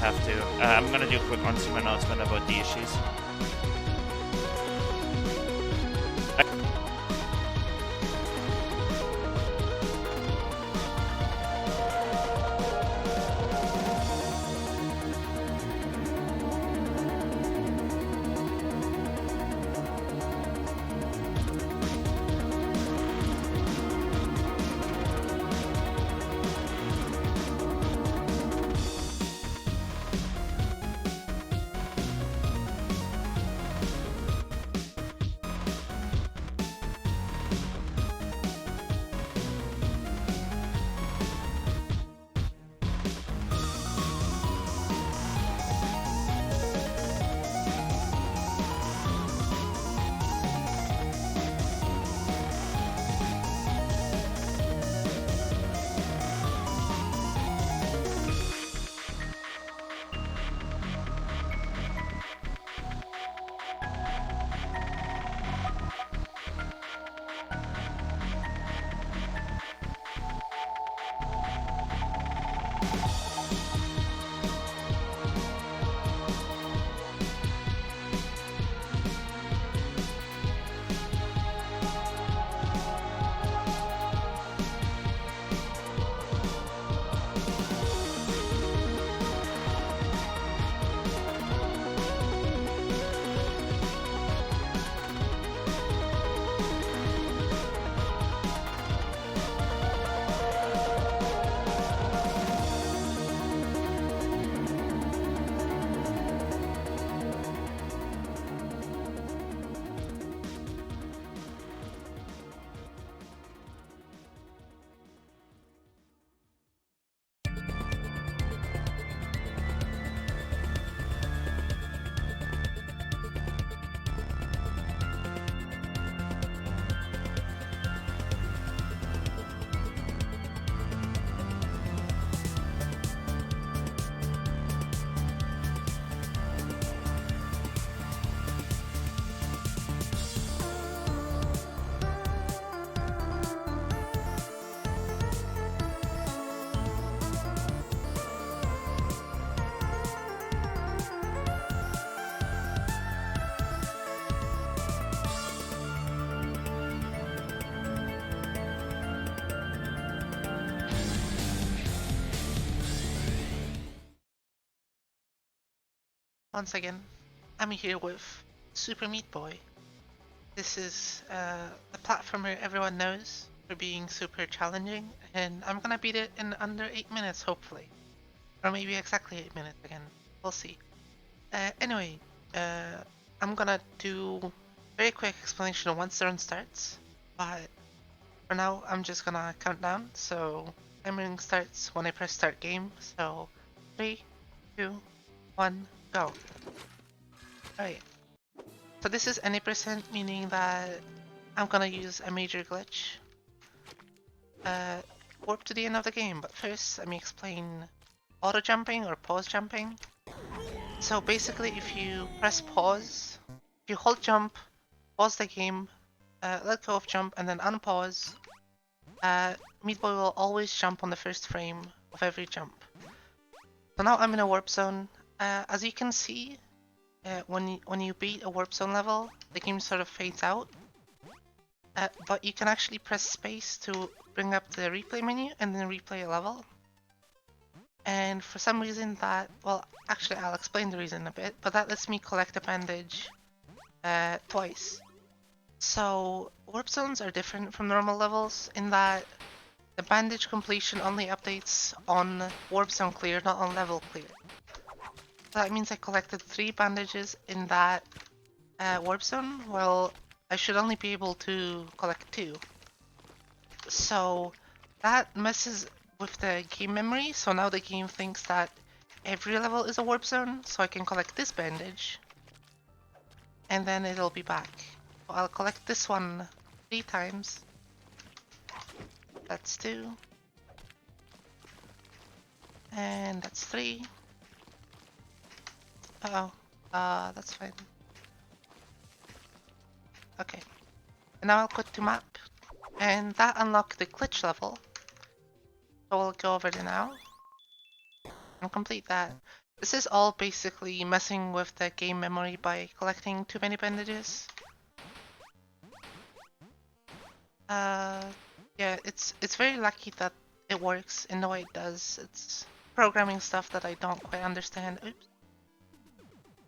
have to. I'm gonna do a quick consumer announcement about the issues. Once again, I'm here with Super Meat Boy. This is a platformer everyone knows for being super challenging, and I'm gonna beat it in under 8 minutes, hopefully. Or maybe exactly 8 minutes again. We'll see. Anyway, I'm gonna do a very quick explanation once the run starts, but for now, I'm just gonna count down, so timing starts when I press start game, so 3, 2, 1, go. Alright, so this is any percent, meaning that I'm gonna use a major glitch. Warp to the end of the game, but first let me explain auto jumping or pause jumping. So basically, if you press pause, if you hold jump, pause the game, let go of jump, and then unpause, Meat Boy will always jump on the first frame of every jump. So now I'm in a warp zone. As you can see, when you beat a warp zone level, the game sort of fades out. But you can actually press space to bring up the replay menu and then replay a level. And for some reason that, well, actually I'll explain the reason a bit, but that lets me collect a bandage twice. So warp zones are different from normal levels in that the bandage completion only updates on warp zone clear, not on level clear. So that means I collected 3 bandages in that warp zone, while I should only be able to collect 2. So that messes with the game memory, so now the game thinks that every level is a warp zone, so I can collect this bandage, and then it'll be back. So I'll collect this one 3 times. That's 2. And that's 3. Uh-oh. That's fine. Okay. And now I'll go to map. And that unlocked the glitch level. So we'll go over there now. and complete that. This is all basically messing with the game memory by collecting too many bandages. Yeah, it's very lucky that it works in the way it does. It's programming stuff that I don't quite understand. Oops.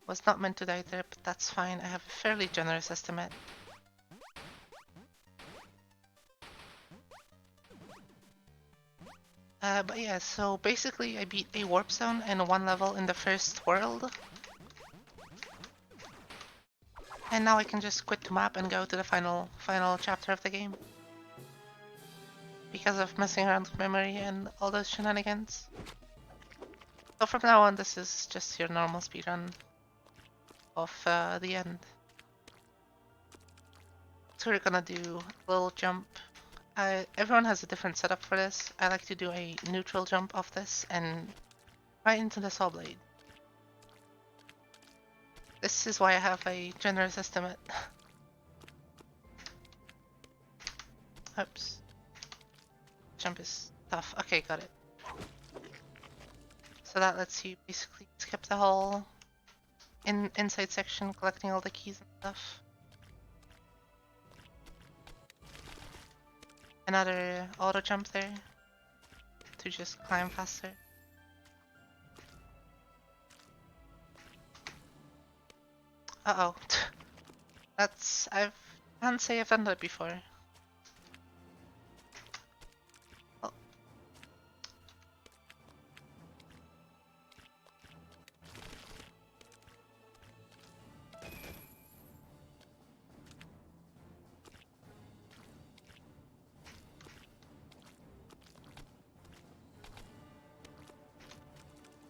Was not meant to die there, but that's fine. I have a fairly generous estimate. But yeah, so basically I beat a warp zone and one level in the first world. And now I can just quit the map and go to the final chapter of the game. Because of messing around with memory and all those shenanigans. So from now on, this is just your normal speedrun of the end. So we're gonna do a little jump. Everyone has a different setup for this. I like to do a neutral jump off this and right into the saw blade. This is why I have a generous estimate. Oops. Jump is tough. Okay, got it. So that lets you basically skip the whole inside section, collecting all the keys and stuff. Another auto jump there to just climb faster. Uh-oh. I can't say I've done that before. Oh.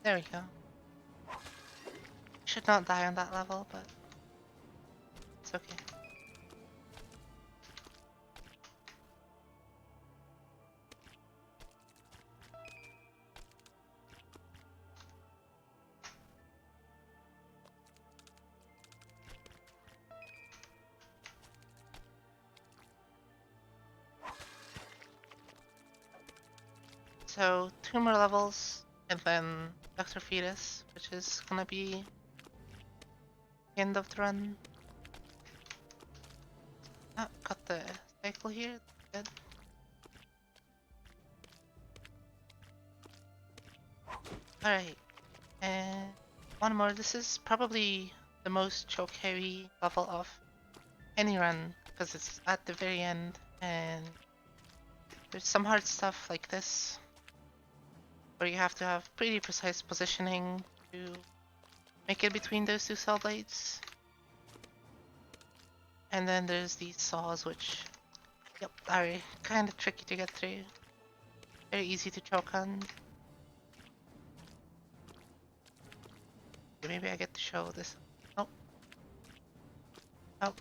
There we go. Should not die on that level, but it's okay. So 2 more levels, and then Dr. Fetus, which is gonna be the end of the run. Ah, got the cycle here. Good. Alright, and one more. This is probably the most choke heavy level of any run, because it's at the very end, and there's some hard stuff like this, where you have to have pretty precise positioning to make it between those two saw blades. And then there's these saws, which, yep, are kind of tricky to get through. Very easy to choke on. Maybe I get to show this. Nope. Nope.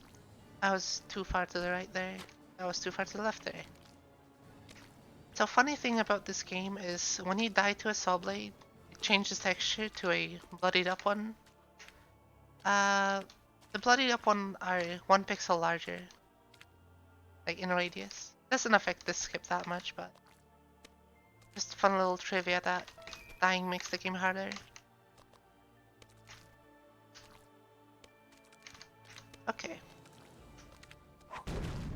I was too far to the right there. I was too far to the left there. So funny thing about this game is when you die to a saw blade, it changes texture to a bloodied up one. The bloodied up one are 1 pixel larger, like in radius. Doesn't affect this skip that much, but just a fun little trivia that dying makes the game harder. Okay.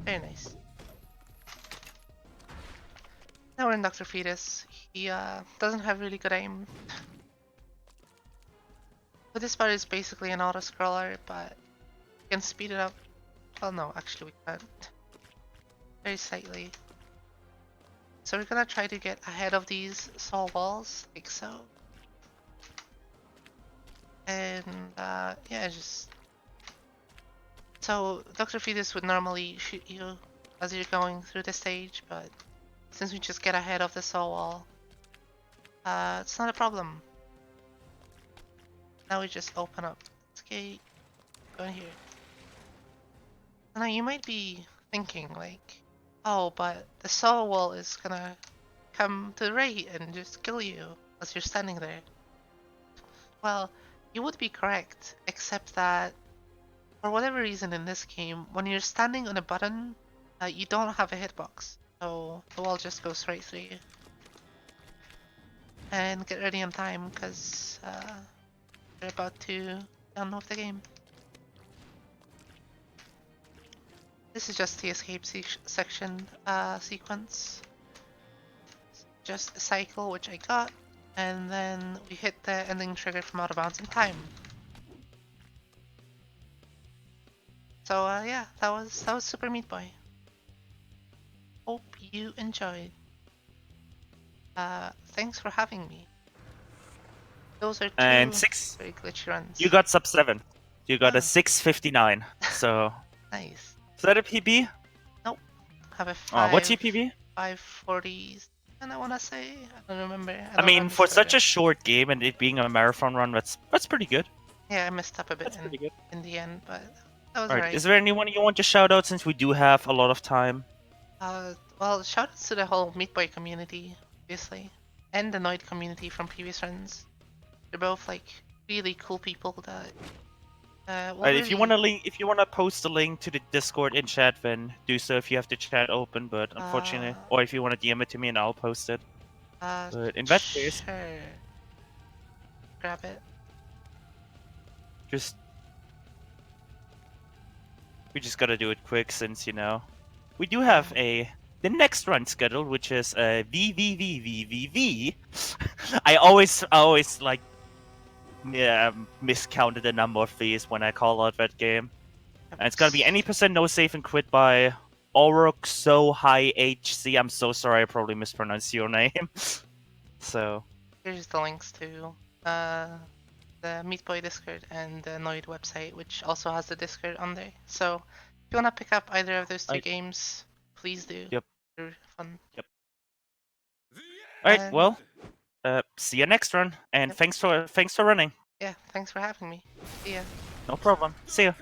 Very nice. Now we're in Dr. Fetus. He doesn't have really good aim. So this part is basically an auto-scroller, but we can speed it up. Well, no, actually we can't. Very slightly. So we're gonna try to get ahead of these saw walls, like so. And yeah, just... So Dr. Fetus would normally shoot you as you're going through the stage, but since we just get ahead of the saw wall, it's not a problem. Now we just open up this gate, go in here. Now you might be thinking like, oh, but the saw wall is gonna come to the right and just kill you as you're standing there. Well, you would be correct, except that for whatever reason in this game, when you're standing on a button, you don't have a hitbox, so the wall just goes right through you. and get ready on time because we're about to download the game. This is just the escape section sequence. Just a cycle, which I got, and then we hit the ending trigger from out of bounds in time. So yeah, that was Super Meat Boy. Hope you enjoyed. Thanks for having me. Those are two And 6. very glitchy runs. You got sub 7. You got a Ah. 6:59. So. Nice. Is that a PB? Nope. Have a What's your PB? 5:40, and I wanna say I don't remember. I mean, have for the such starter. a short game and it being a marathon run, that's pretty good. Yeah, I messed up a bit That's pretty good. in the end, but that was Alright, alright. is there anyone you want to shout out since we do have a lot of time? Well, shoutouts to the whole Meat Boy community, obviously, and the Noid community from previous runs. They're both like really cool people that Alright, if you wanna post a link to the Discord in chat, then do so if you have the chat open. But unfortunately, or if you wanna DM it to me and I'll post it. But in that case, sure. Grab it. we just gotta do it quick since we do have the next run scheduled, which is VVVVVV. I always like miscounted the number of V's when I call out that game. And it's gonna be any percent no save and quit by Orok So High HC. I'm so sorry, I probably mispronounced your name. So Here's the links to the Meat Boy Discord and the Noid website, which also has the Discord on there. So if you wanna pick up either of those two games, please do. Yep. They're fun. Yep. Alright, well, see you next run, and thanks for running. Yeah, thanks for having me. See ya. No problem. See ya.